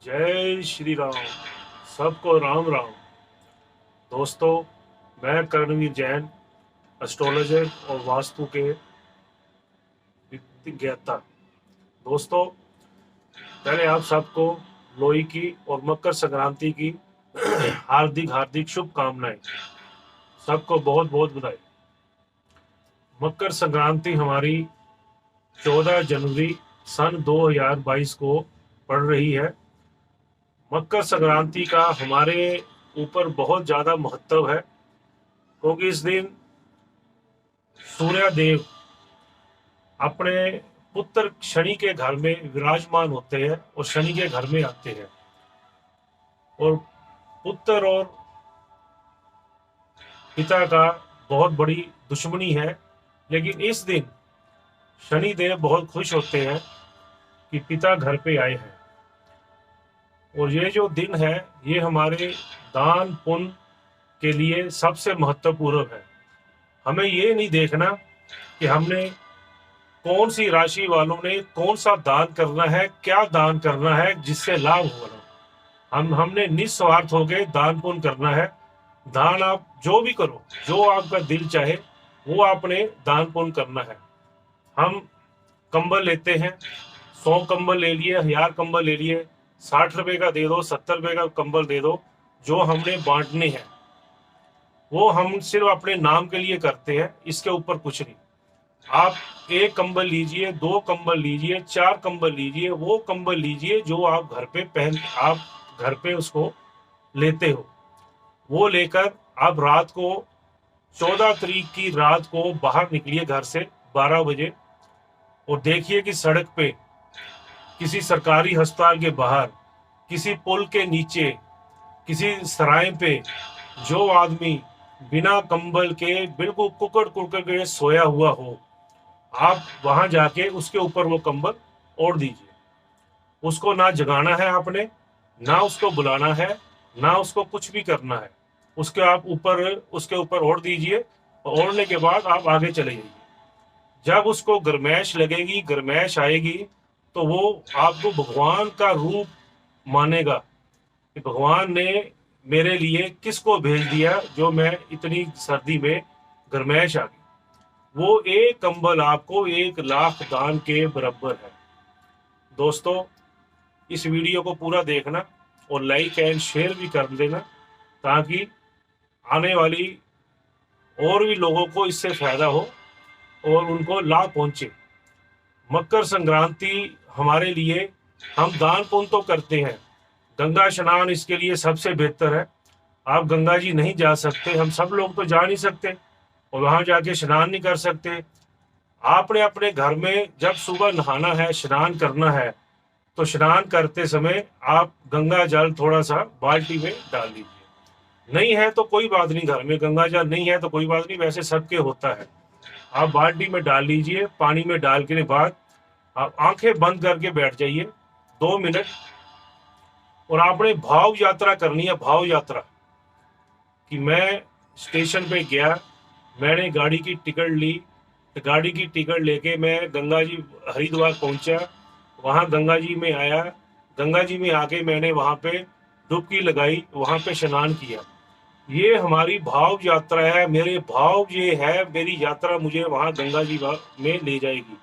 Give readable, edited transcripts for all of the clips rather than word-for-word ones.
जय श्री राम। सबको राम राम। दोस्तों, मैं कर्णवीर जैन, एस्ट्रोलॉजर और वास्तु के विज्ञाता। दोस्तों, पहले आप सबको लोई की और मकर संक्रांति की हार्दिक हार्दिक शुभकामनाएं। सबको बहुत बहुत बधाई। मकर संक्रांति हमारी 14 जनवरी सन 2022 को पड़ रही है। मकर संक्रांति का हमारे ऊपर बहुत ज्यादा महत्व है, क्योंकि इस दिन सूर्य देव अपने पुत्र शनि के घर में विराजमान होते हैं और शनि के घर में आते हैं। और पुत्र और पिता का बहुत बड़ी दुश्मनी है, लेकिन इस दिन शनि देव बहुत खुश होते हैं कि पिता घर पे आए हैं। और ये जो दिन है, ये हमारे दान पुण्य के लिए सबसे महत्वपूर्ण है। हमें ये नहीं देखना कि हमने कौन सी राशि वालों ने कौन सा दान करना है, क्या दान करना है जिससे लाभ हो रहा। हमने निस्वार्थ होकर दान पुण्य करना है। दान आप जो भी करो, जो आपका दिल चाहे वो आपने दान पुण्य करना है। हम कंबल लेते हैं, 100 कंबल ले लिए, 1000 कंबल ले लिए, 60 रुपए का दे दो, 70 रुपए का कंबल दे दो। जो हमने बांटने हैं वो हम सिर्फ अपने नाम के लिए करते हैं, इसके ऊपर कुछ नहीं। आप एक कंबल लीजिए, 2 कंबल लीजिए, 4 कंबल लीजिए, वो कंबल लीजिए जो आप घर पे आप घर पे उसको लेते हो। वो लेकर आप रात को 14 तारीख की रात को बाहर निकलिए घर से 12 बजे, और देखिए कि सड़क पे, किसी सरकारी अस्पताल के बाहर, किसी पुल के नीचे, किसी सराय पे जो आदमी बिना कंबल के बिल्कुल कुकड़ कुकड़ के सोया हुआ हो, आप वहां जाके उसके ऊपर वो कंबल ओढ़ दीजिए। उसको ना जगाना है आपने, ना उसको बुलाना है, ना उसको कुछ भी करना है। उसके ऊपर ओढ़ दीजिए, और ओढ़ने के बाद आप आगे चले जाइए। जब उसको गर्मैश लगेगी, गर्मैश आएगी, तो वो आपको भगवान का रूप मानेगा कि भगवान ने मेरे लिए किसको भेज दिया जो मैं इतनी सर्दी में गर्मैश आ गई। वो एक कंबल आपको 1 लाख दान के बराबर है। दोस्तों, इस वीडियो को पूरा देखना और लाइक एंड शेयर भी कर देना, ताकि आने वाली और भी लोगों को इससे फायदा हो और उनको लाभ पहुंचे। मकर संक्रांति हमारे लिए, हम दान पुण्य तो करते हैं, गंगा स्नान इसके लिए सबसे बेहतर है। आप गंगा जी नहीं जा सकते, हम सब लोग तो जा नहीं सकते और वहां जाके स्नान नहीं कर सकते। आपने अपने घर में जब सुबह नहाना है, स्नान करना है, तो स्नान करते समय आप गंगा जल थोड़ा सा बाल्टी में डाल लीजिए। नहीं है तो कोई बात नहीं, घर में गंगा जल नहीं है तो कोई बात नहीं, वैसे सबके होता है। आप बाल्टी में डाल लीजिए, पानी में डाल के बाद आप आंखें बंद करके बैठ जाइए 2 मिनट, और आपने भाव यात्रा करनी है। भाव यात्रा कि मैं स्टेशन पे गया, मैंने गाड़ी की टिकट ली, तो गाड़ी की टिकट लेके मैं गंगा जी हरिद्वार पहुंचा, वहां गंगा जी में आया, गंगा जी में आके मैंने वहां पे डुबकी लगाई, वहां पे स्नान किया। ये हमारी भाव यात्रा है। मेरे भाव ये है, मेरी यात्रा मुझे वहां गंगा जी में ले जाएगी।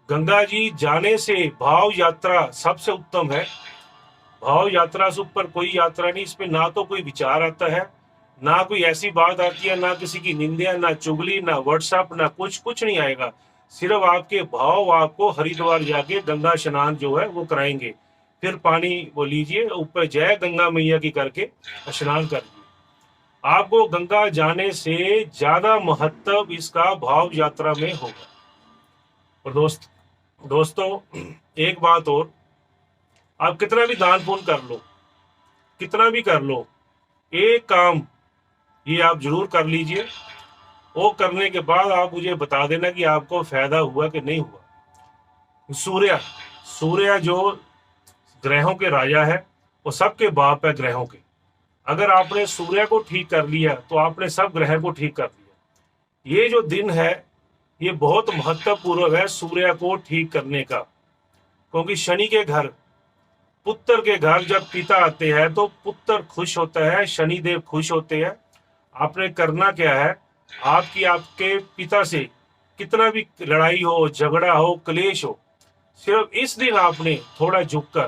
गंगा जी जाने से भाव यात्रा सबसे उत्तम है। भाव यात्रा से ऊपर कोई यात्रा नहीं। इसमें ना तो कोई विचार आता है, ना कोई ऐसी बात आती है, ना किसी की निंदा, ना चुगली, ना व्हाट्सएप, ना कुछ नहीं आएगा। सिर्फ आपके भाव आपको हरिद्वार जाके गंगा स्नान जो है वो कराएंगे। फिर पानी वो लीजिए, ऊपर जय गंगा मैया की करके स्नान कर लीजिए। आपको गंगा जाने से ज्यादा महत्व इसका भाव यात्रा में होगा। और दोस्तों, एक बात और, आप कितना भी दान पुण्य कर लो, कितना भी कर लो, एक काम ये आप जरूर कर लीजिए। वो करने के बाद आप मुझे बता देना कि आपको फायदा हुआ कि नहीं हुआ। सूर्य सूर्य जो ग्रहों के राजा है, वो सबके बाप है ग्रहों के। अगर आपने सूर्य को ठीक कर लिया तो आपने सब ग्रह को ठीक कर लिया। ये जो दिन है, ये बहुत महत्वपूर्ण है सूर्य को ठीक करने का, क्योंकि शनि के घर पुत्र के घर जब पिता आते हैं तो पुत्र खुश होता है, शनिदेव खुश होते हैं। आपने करना क्या है, आपके पिता से कितना भी लड़ाई हो, झगड़ा हो, क्लेश हो, सिर्फ इस दिन आपने थोड़ा झुककर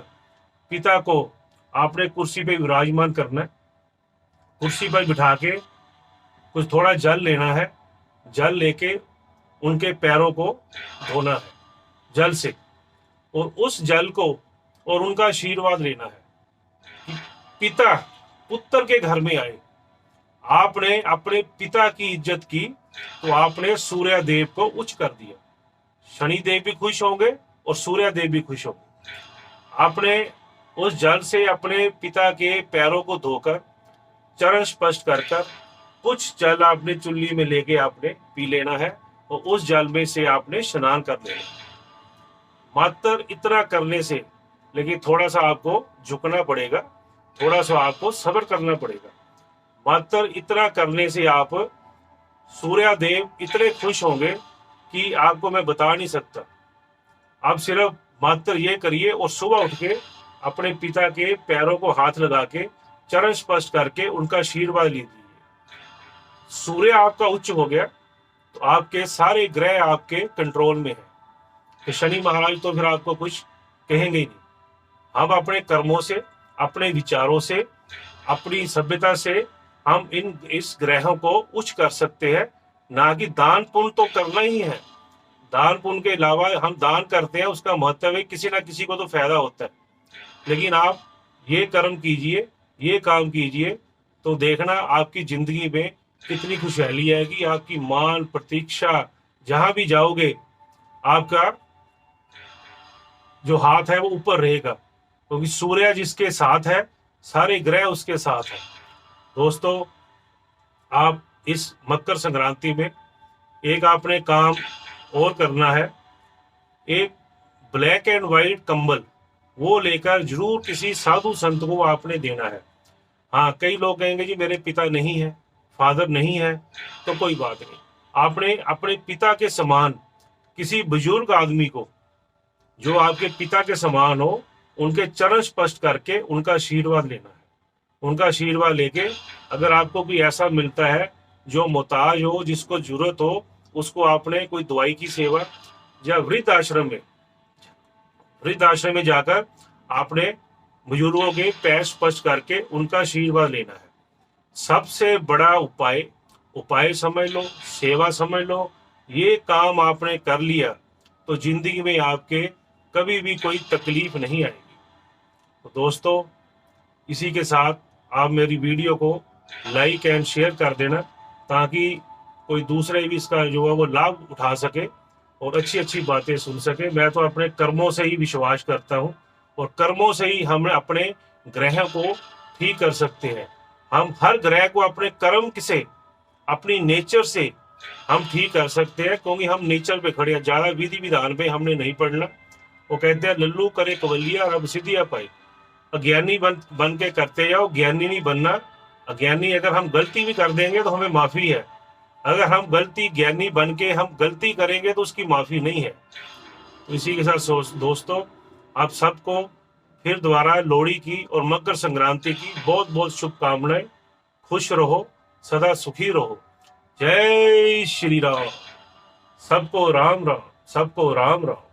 पिता को आपने कुर्सी पे विराजमान करना है। कुर्सी पर बिठा के कुछ थोड़ा जल लेना है, जल लेके उनके पैरों को धोना है जल से, और उस जल को और उनका आशीर्वाद लेना है कि पिता पुत्र के घर में आए। आपने अपने पिता की इज्जत की तो आपने सूर्य देव को उच्च कर दिया। शनि देव भी खुश होंगे और सूर्य देव भी खुश होंगे। आपने उस जल से अपने पिता के पैरों को धोकर चरण स्पर्श कर कर कुछ जल आपने चुल्ली में लेके आपने पी लेना है, और उस जल में से आपने स्नान कर लेना। मात्र इतना करने से, लेकिन थोड़ा सा आपको झुकना पड़ेगा, थोड़ा सा आपको सब्र करना पड़ेगा। मात्र इतना करने से आप सूर्य देव इतने खुश होंगे कि आपको मैं बता नहीं सकता। आप सिर्फ मात्र ये करिए और सुबह उठ के अपने पिता के पैरों को हाथ लगा के चरण स्पर्श करके उनका आशीर्वाद लीजिए। सूर्य आपका उच्च हो गया तो आपके सारे ग्रह आपके कंट्रोल में है, तो शनि महाराज तो फिर आपको कुछ कहेंगे ही नहीं। हम अपने कर्मों से, अपने विचारों से, अपनी सभ्यता से हम इस ग्रहों को उच्च कर सकते हैं। ना कि दान पुण्य तो करना ही है, दान पुण्य के अलावा हम दान करते हैं, उसका महत्व है किसी ना किसी को तो फायदा होता है। लेकिन आप ये कर्म कीजिए, ये काम कीजिए, तो देखना आपकी जिंदगी में कितनी खुशहाली आएगी। आपकी मान प्रतीक्षा, जहां भी जाओगे आपका जो हाथ है वो ऊपर रहेगा, क्योंकि सूर्य जिसके साथ है सारे ग्रह उसके साथ है। दोस्तों, आप इस मकर संक्रांति में एक आपने काम और करना है, एक ब्लैक एंड व्हाइट कंबल वो लेकर जरूर किसी साधु संत को आपने देना है। हाँ, कई लोग कहेंगे जी मेरे पिता नहीं है, फादर नहीं है, तो कोई बात नहीं, आपने अपने पिता के समान किसी बुजुर्ग आदमी को, जो आपके पिता के समान हो, उनके चरण स्पर्श करके उनका आशीर्वाद लेना है। उनका आशीर्वाद लेके अगर आपको कोई ऐसा मिलता है जो मोहताज हो, जिसको जरूरत हो, उसको आपने कोई दवाई की सेवा या वृद्ध आश्रम में जाकर आपने बुजुर्गों के पैर स्पर्श करके उनका आशीर्वाद लेना है। सबसे बड़ा उपाय समझ लो, सेवा समझ लो। ये काम आपने कर लिया तो जिंदगी में आपके कभी भी कोई तकलीफ नहीं आएगी। तो दोस्तों, इसी के साथ आप मेरी वीडियो को लाइक एंड शेयर कर देना, ताकि कोई दूसरे भी इसका जो है वो लाभ उठा सके और अच्छी अच्छी बातें सुन सके। मैं तो अपने कर्मों से ही विश्वास करता हूँ, और कर्मों से ही हम अपने ग्रह को ठीक कर सकते हैं। हम हर ग्रह को अपने कर्म से, अपनी नेचर से हम ठीक कर सकते हैं, क्योंकि हम नेचर पे खड़े हैं। ज्यादा विधि विधान पे हमने नहीं पढ़ना। वो कहते हैं लल्लू करे कवलिया रब सिद्धिया पाए। अज्ञानी बन के करते जाओ, ज्ञानी नहीं बनना। अज्ञानी अगर हम गलती भी कर देंगे तो हमें माफी है, अगर हम ज्ञानी बन के हम गलती करेंगे तो उसकी माफी नहीं है। तो इसी के साथ दोस्तों, आप सबको फिर दोबारा लोहड़ी की और मकर संक्रांति की बहुत बहुत शुभकामनाएं। खुश रहो, सदा सुखी रहो। जय श्री राम। सबको राम राम, सबको राम राम।